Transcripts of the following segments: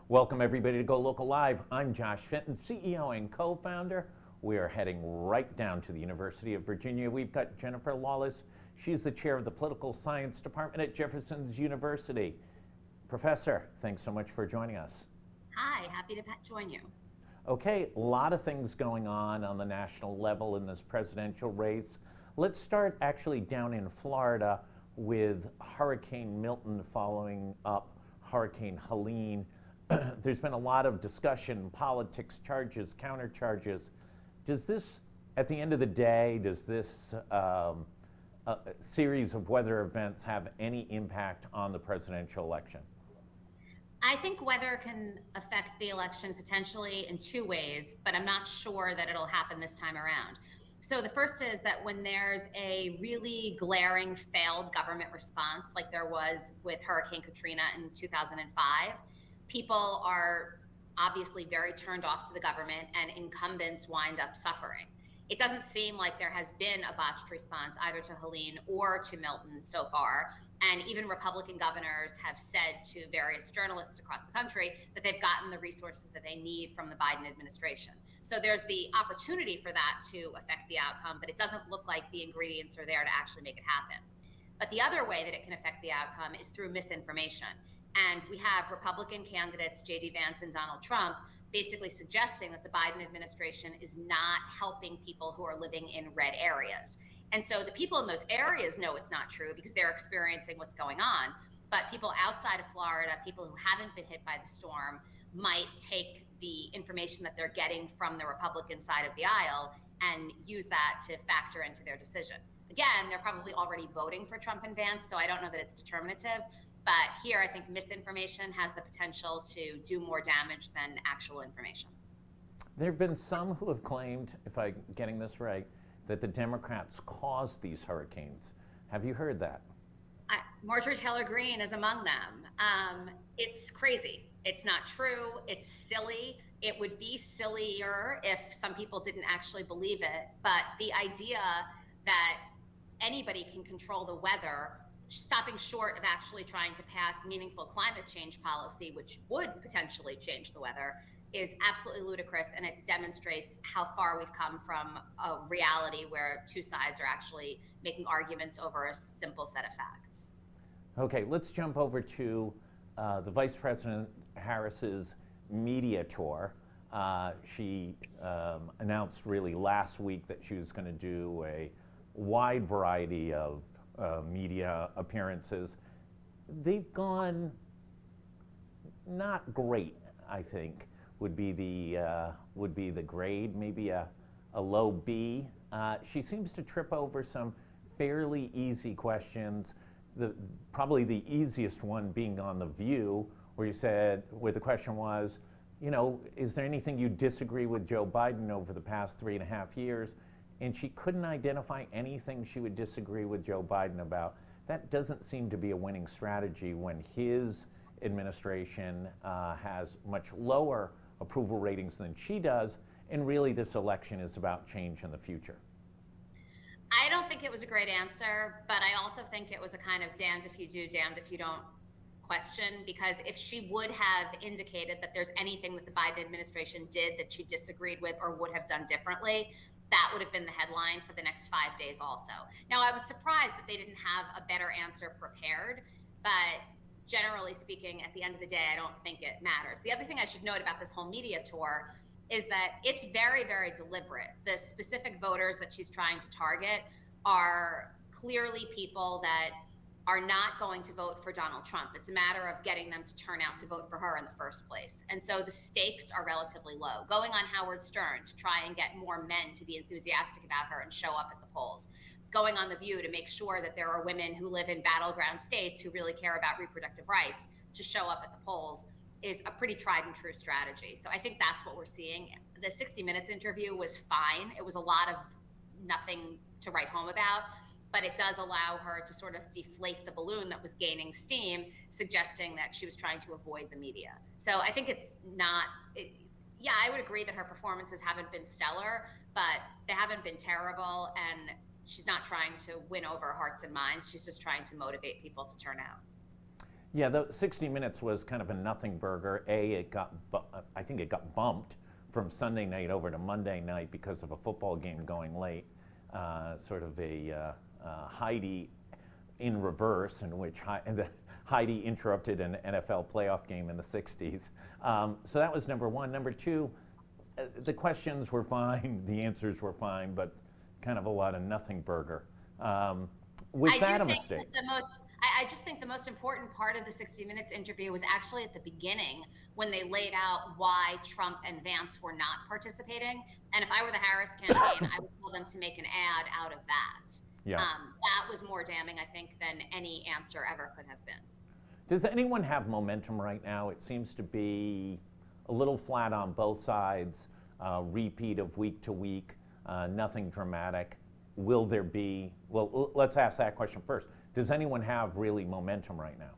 Welcome everybody to Go Local Live. I'm Josh Fenton, CEO and co-founder. We are heading right down to the University of Virginia. We've got Jennifer Lawless. She's the chair of the Political Science Department at Jefferson's University. Professor, thanks so much for joining us. Hi, happy to join you. Okay, a lot of things going on the national level in this presidential race. Let's start actually down in Florida with Hurricane Milton following up Hurricane Helene. There's been a lot of discussion, politics, charges, countercharges. Does this, at the end of the day, does this series of weather events have any impact on the presidential election? I think weather can affect the election potentially in two ways, but I'm not sure that it'll happen this time around. So the first is that when there's a really glaring failed government response, like there was with Hurricane Katrina in 2005, people are obviously very turned off to the government and incumbents wind up suffering. It doesn't seem like there has been a botched response either to Helene or to Milton so far. And even Republican governors have said to various journalists across the country that they've gotten the resources that they need from the Biden administration. So there's the opportunity for that to affect the outcome, but it doesn't look like the ingredients are there to actually make it happen. But the other way that it can affect the outcome is through misinformation. And we have Republican candidates, J.D. Vance and Donald Trump, basically suggesting that the Biden administration is not helping people who are living in red areas. And so the people in those areas know it's not true because they're experiencing what's going on. But people outside of Florida, people who haven't been hit by the storm, might take the information that they're getting from the Republican side of the aisle and use that to factor into their decision. Again, they're probably already voting for Trump and Vance, so I don't know that it's determinative. But here, I think misinformation has the potential to do more damage than actual information. There have been some who have claimed, if I'm getting this right, that the Democrats caused these hurricanes. Have you heard that? Marjorie Taylor Greene is among them. It's crazy. It's not true. It's silly. It would be sillier if some people didn't actually believe it. But the idea that anybody can control the weather, stopping short of actually trying to pass meaningful climate change policy, which would potentially change the weather, is absolutely ludicrous, and it demonstrates how far we've come from a reality where two sides are actually making arguments over a simple set of facts. Okay, let's jump over to the Vice President Harris's media tour. She announced really last week that she was going to do a wide variety of media appearances. They've gone not great, I think, would be the grade, maybe a low B. She seems to trip over some fairly easy questions. Probably the easiest one being on The View, where the question was, you know, is there anything you disagree with Joe Biden over the past 3.5 years? And she couldn't identify anything she would disagree with Joe Biden about. That doesn't seem to be a winning strategy when his administration has much lower approval ratings than she does, and really this election is about change in the future. I don't think it was a great answer, but I also think it was a kind of damned if you do, damned if you don't question, because if she would have indicated that there's anything that the Biden administration did that she disagreed with or would have done differently, that would have been the headline for the next 5 days also. Now, I was surprised that they didn't have a better answer prepared, but generally speaking, at the end of the day, I don't think it matters. The other thing I should note about this whole media tour is that it's very, very deliberate. The specific voters that she's trying to target are clearly people that are not going to vote for Donald Trump. It's a matter of getting them to turn out to vote for her in the first place. And so the stakes are relatively low. Going on Howard Stern to try and get more men to be enthusiastic about her and show up at the polls. Going on The View to make sure that there are women who live in battleground states who really care about reproductive rights to show up at the polls is a pretty tried and true strategy. So I think that's what we're seeing. The 60 Minutes interview was fine. It was a lot of nothing to write home about, but it does allow her to sort of deflate the balloon that was gaining steam, suggesting that she was trying to avoid the media. So I think it's not, yeah, I would agree that her performances haven't been stellar, but they haven't been terrible, and she's not trying to win over hearts and minds. She's just trying to motivate people to turn out. Yeah, the 60 Minutes was kind of a nothing burger. I think it got bumped from Sunday night over to Monday night because of a football game going late. Sort of a Heidi in reverse, in which Heidi interrupted an NFL playoff game in the 60s. So that was number one. Number two, the questions were fine, the answers were fine, but kind of a lot of nothing burger. Was that a mistake? I just think the most important part of the 60 Minutes interview was actually at the beginning when they laid out why Trump and Vance were not participating. And if I were the Harris campaign, I would tell them to make an ad out of that. Yeah. That was more damning, I think, than any answer ever could have been. Does anyone have momentum right now? It seems to be a little flat on both sides, repeat of week to week, nothing dramatic. Will there be, well, let's ask that question first. Does anyone have really momentum right now?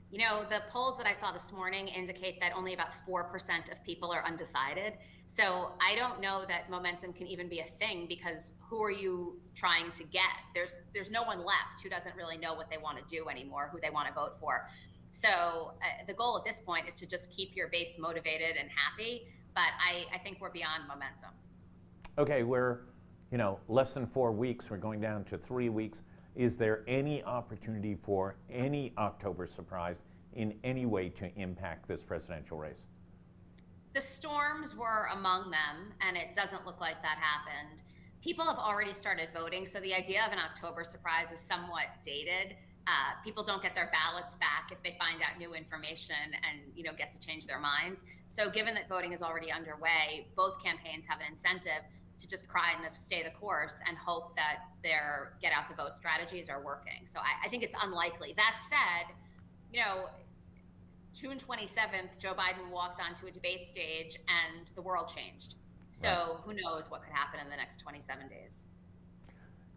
You know, the polls that I saw this morning indicate that only about 4% of people are undecided. So I don't know that momentum can even be a thing, because who are you trying to get? There's no one left who doesn't really know what they want to do anymore, who they want to vote for. So the goal at this point is to just keep your base motivated and happy. But I think we're beyond momentum. Okay, we're, less than 4 weeks. We're going down to 3 weeks. Is there any opportunity for any October surprise in any way to impact this presidential race? The storms were among them, and it doesn't look like that happened. People have already started voting, so the idea of an October surprise is somewhat dated. People don't get their ballots back if they find out new information and get to change their minds. So given that voting is already underway, both campaigns have an incentive to just kind of stay the course and hope that their get out the vote strategies are working. So I think it's unlikely. That said, June 27th, Joe Biden walked onto a debate stage and the world changed. So right. Who knows what could happen in the next 27 days.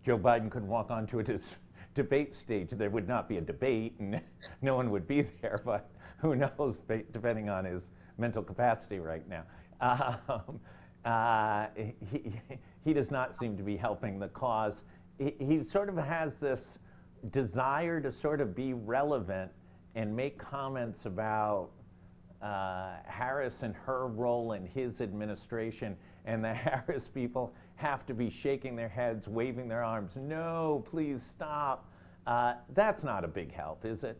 Joe Biden could walk onto a debate stage. There would not be a debate and no one would be there, but who knows, depending on his mental capacity right now. He does not seem to be helping the cause. He sort of has this desire to sort of be relevant and make comments about Harris and her role in his administration, and the Harris people have to be shaking their heads, waving their arms, no, please stop. That's not a big help, is it?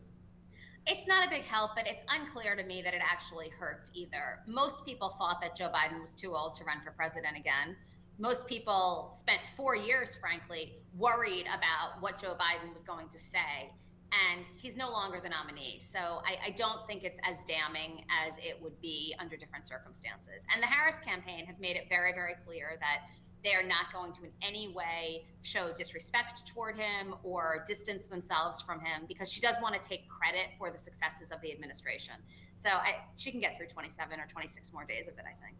It's not a big help, but it's unclear to me that it actually hurts either. Most people thought that Joe Biden was too old to run for president again. Most people spent 4 years, frankly, worried about what Joe Biden was going to say, and he's no longer the nominee. So I don't think it's as damning as it would be under different circumstances. And the Harris campaign has made it very, very clear that they are not going to in any way show disrespect toward him or distance themselves from him, because she does want to take credit for the successes of the administration. So she can get through 27 or 26 more days of it, I think.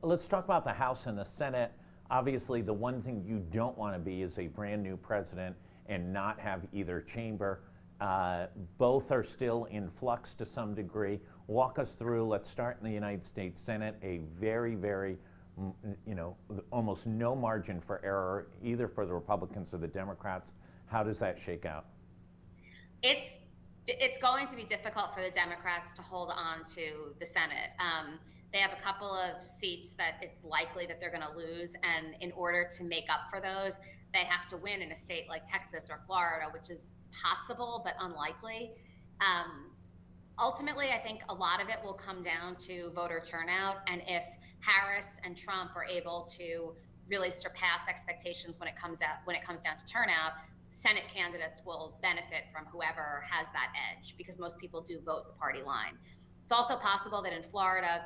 Let's talk about the House and the Senate. Obviously, the one thing you don't want to be is a brand new president and not have either chamber. Both are still in flux to some degree. Walk us through, let's start in the United States Senate, a very, very almost no margin for error, either for the Republicans or the Democrats. How does that shake out? It's going to be difficult for the Democrats to hold on to the Senate. They have a couple of seats that it's likely that they're going to lose, and in order to make up for those, they have to win in a state like Texas or Florida, which is possible but unlikely. Ultimately, I think a lot of it will come down to voter turnout, and if Harris and Trump are able to really surpass expectations when it comes down to turnout, Senate candidates will benefit from whoever has that edge, because most people do vote the party line. It's also possible that in Florida,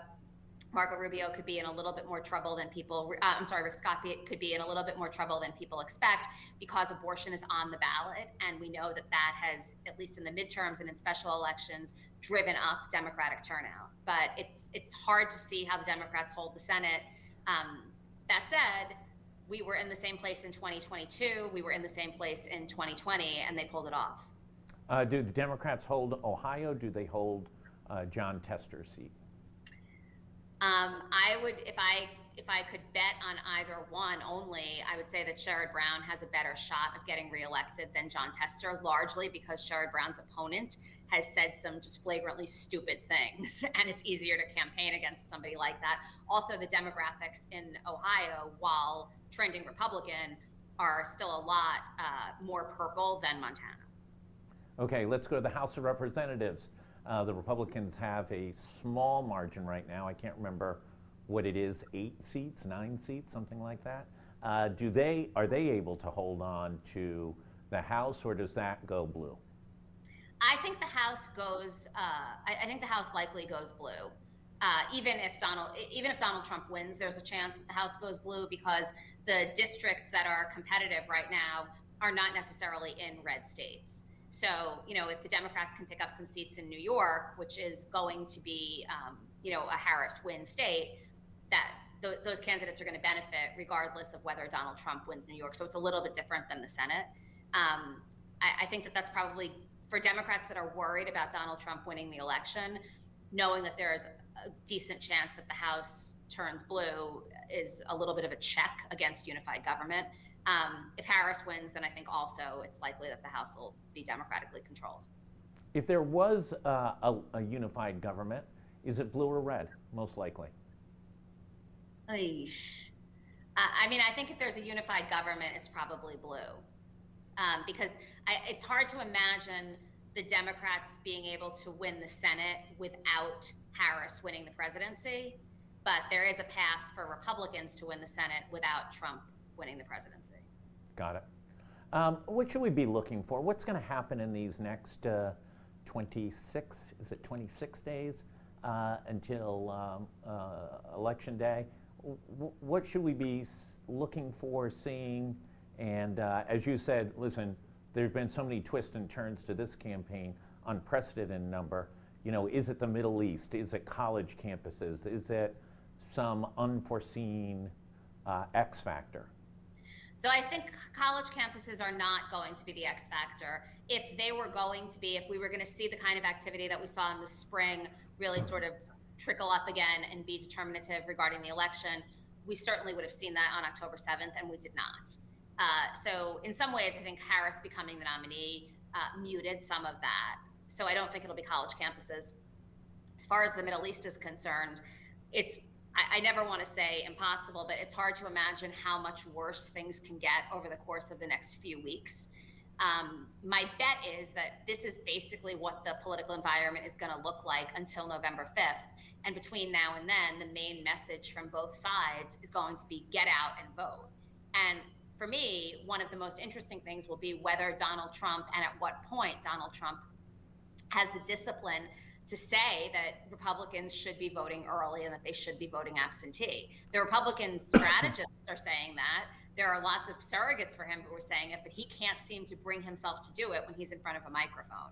Marco Rubio could be in a little bit more trouble than Rick Scott could be in a little bit more trouble than people expect, because abortion is on the ballot. And we know that has, at least in the midterms and in special elections, driven up Democratic turnout. But it's hard to see how the Democrats hold the Senate. That said, we were in the same place in 2022. We were in the same place in 2020, and they pulled it off. Do the Democrats hold Ohio? Do they hold John Tester's seat? I would, if I if I could bet on either one only, I would say that Sherrod Brown has a better shot of getting reelected than Jon Tester, largely because Sherrod Brown's opponent has said some just flagrantly stupid things, and it's easier to campaign against somebody like that. Also, the demographics in Ohio, while trending Republican, are still a lot more purple than Montana. Okay, let's go to the House of Representatives. The Republicans have a small margin right now. I can't remember what it is, 8 seats, 9 seats, something like that. Are they able to hold on to the House, or does that go blue? I think the House goes. I think the House likely goes blue. Even if Donald Trump wins, there's a chance that the House goes blue because the districts that are competitive right now are not necessarily in red states. So, if the Democrats can pick up some seats in New York, which is going to be, a Harris win state, that those candidates are going to benefit regardless of whether Donald Trump wins New York. So it's a little bit different than the Senate. I think that's probably, for Democrats that are worried about Donald Trump winning the election, knowing that there is a decent chance that the House turns blue is a little bit of a check against unified government. If Harris wins, then I think also it's likely that the House will be democratically controlled. If there was a unified government, is it blue or red, most likely? I think if there's a unified government, it's probably blue. Because it's hard to imagine the Democrats being able to win the Senate without Harris winning the presidency. But there is a path for Republicans to win the Senate without Trump winning the presidency. Got it. What should we be looking for? What's going to happen in these next 26 days until Election Day? What should we be looking for, seeing? And as you said, listen, there's been so many twists and turns to this campaign, unprecedented number. Is it the Middle East? Is it college campuses? Is it some unforeseen X factor? So I think college campuses are not going to be the X factor. If they were going to be, if we were going to see the kind of activity that we saw in the spring really sort of trickle up again and be determinative regarding the election, we certainly would have seen that on October 7th, and we did not. So in some ways, I think Harris becoming the nominee muted some of that. So I don't think it'll be college campuses. As far as the Middle East is concerned, I never want to say impossible, but it's hard to imagine how much worse things can get over the course of the next few weeks. My bet is that this is basically what the political environment is going to look like until November 5th. And between now and then, the main message from both sides is going to be get out and vote. And for me, one of the most interesting things will be whether Donald Trump, and at what point Donald Trump has the discipline to say that Republicans should be voting early and that they should be voting absentee. The Republican strategists are saying that. There are lots of surrogates for him who are saying it, but he can't seem to bring himself to do it when he's in front of a microphone.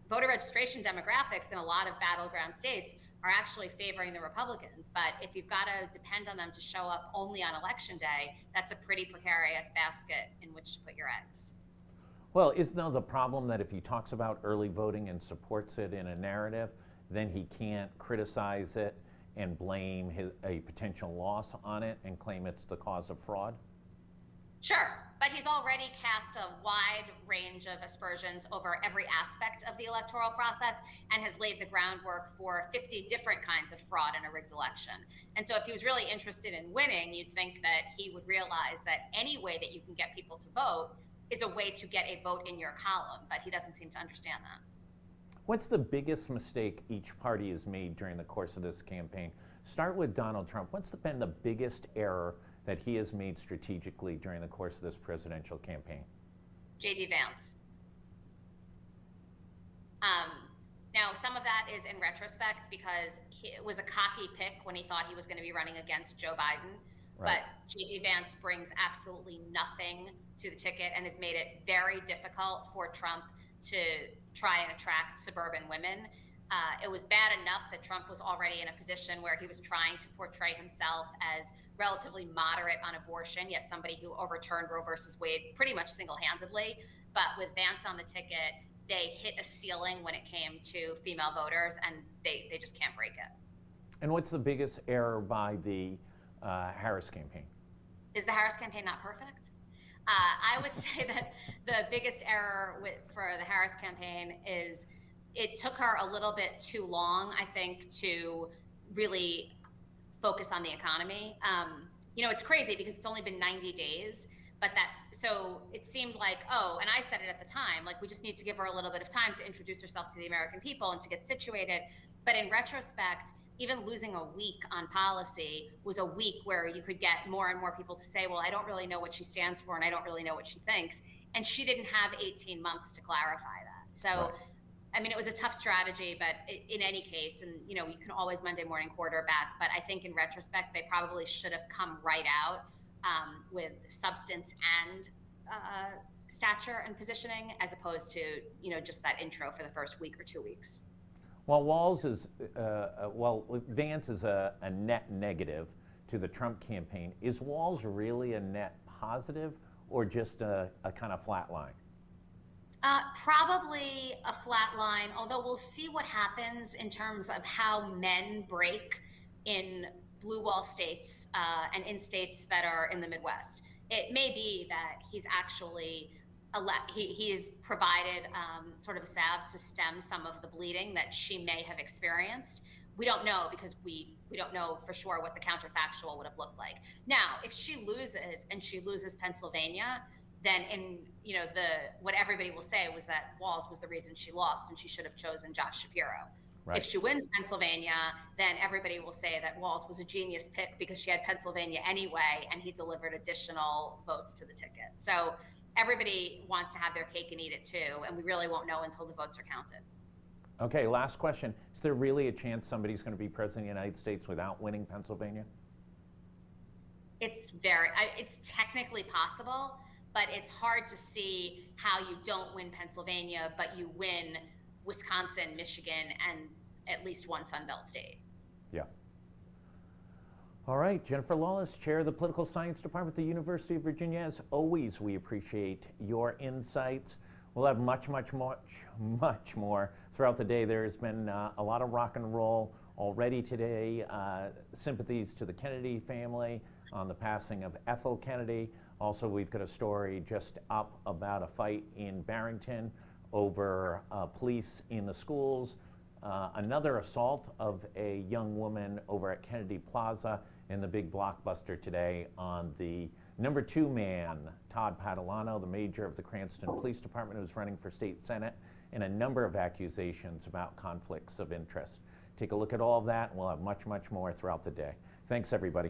Voter registration demographics in a lot of battleground states are actually favoring the Republicans, but if you've got to depend on them to show up only on Election Day, that's a pretty precarious basket in which to put your eggs. Well, isn't the problem that if he talks about early voting and supports it in a narrative, then he can't criticize it and blame a potential loss on it and claim it's the cause of fraud? Sure, but he's already cast a wide range of aspersions over every aspect of the electoral process and has laid the groundwork for 50 different kinds of fraud in a rigged election. And so if he was really interested in winning, you'd think that he would realize that any way that you can get people to vote is a way to get a vote in your column, but he doesn't seem to understand that. What's the biggest mistake each party has made during the course of this campaign? Start with Donald Trump. What's been the biggest error that he has made strategically during the course of this presidential campaign? J.D. Vance. Now, some of that is in retrospect because it was a cocky pick when he thought he was going to be running against Joe Biden. Right. But J.D. Vance brings absolutely nothing to the ticket and has made it very difficult for Trump to try and attract suburban women. It was bad enough that Trump was already in a position where he was trying to portray himself as relatively moderate on abortion, yet somebody who overturned Roe versus Wade pretty much single-handedly. But with Vance on the ticket, they hit a ceiling when it came to female voters, and they just can't break it. And what's the biggest error by the Harris campaign? Is the Harris campaign not perfect? I would say that the biggest error for the Harris campaign is it took her a little bit too long, I think, to really focus on the economy. It's crazy because it's only been 90 days, but so it seemed like, oh, and I said it at the time, like we just need to give her a little bit of time to introduce herself to the American people and to get situated. But in retrospect, even losing a week on policy was a week where you could get more and more people to say, well, I don't really know what she stands for and I don't really know what she thinks. And she didn't have 18 months to clarify that. So, Right. I mean, it was a tough strategy, but in any case, and you can always Monday morning quarterback, but I think in retrospect, they probably should have come right out with substance and stature and positioning, as opposed to, just that intro for the first week or 2 weeks. Well, Vance is a net negative to the Trump campaign. Is Walz really a net positive or just a kind of flat line? Probably a flat line, although we'll see what happens in terms of how men break in blue wall states and in states that are in the Midwest. It may be that he's actually he's provided sort of a salve to stem some of the bleeding that she may have experienced. We don't know because we don't know for sure what the counterfactual would have looked like. Now, if she loses Pennsylvania, then what everybody will say was that Walz was the reason she lost and she should have chosen Josh Shapiro. Right. If she wins Pennsylvania, then everybody will say that Walz was a genius pick because she had Pennsylvania anyway and he delivered additional votes to the ticket. So everybody wants to have their cake and eat it too, and we really won't know until the votes are counted. Okay, last question. Is there really a chance somebody's going to be president of the United States without winning Pennsylvania? It's technically possible, but it's hard to see how you don't win Pennsylvania, but you win Wisconsin, Michigan, and at least one Sun Belt state. Yeah. All right, Jennifer Lawless, Chair of the Political Science Department at the University of Virginia. As always, we appreciate your insights. We'll have much more throughout the day. There's been a lot of rock and roll already today. Sympathies to the Kennedy family on the passing of Ethel Kennedy. Also, we've got a story just up about a fight in Barrington over police in the schools. Another assault of a young woman over at Kennedy Plaza, and the big blockbuster today on the number 2 man, Todd Padalano, the major of the Cranston Police Department, who's running for state senate, and a number of accusations about conflicts of interest. Take a look at all of that, and we'll have much more throughout the day. Thanks, everybody.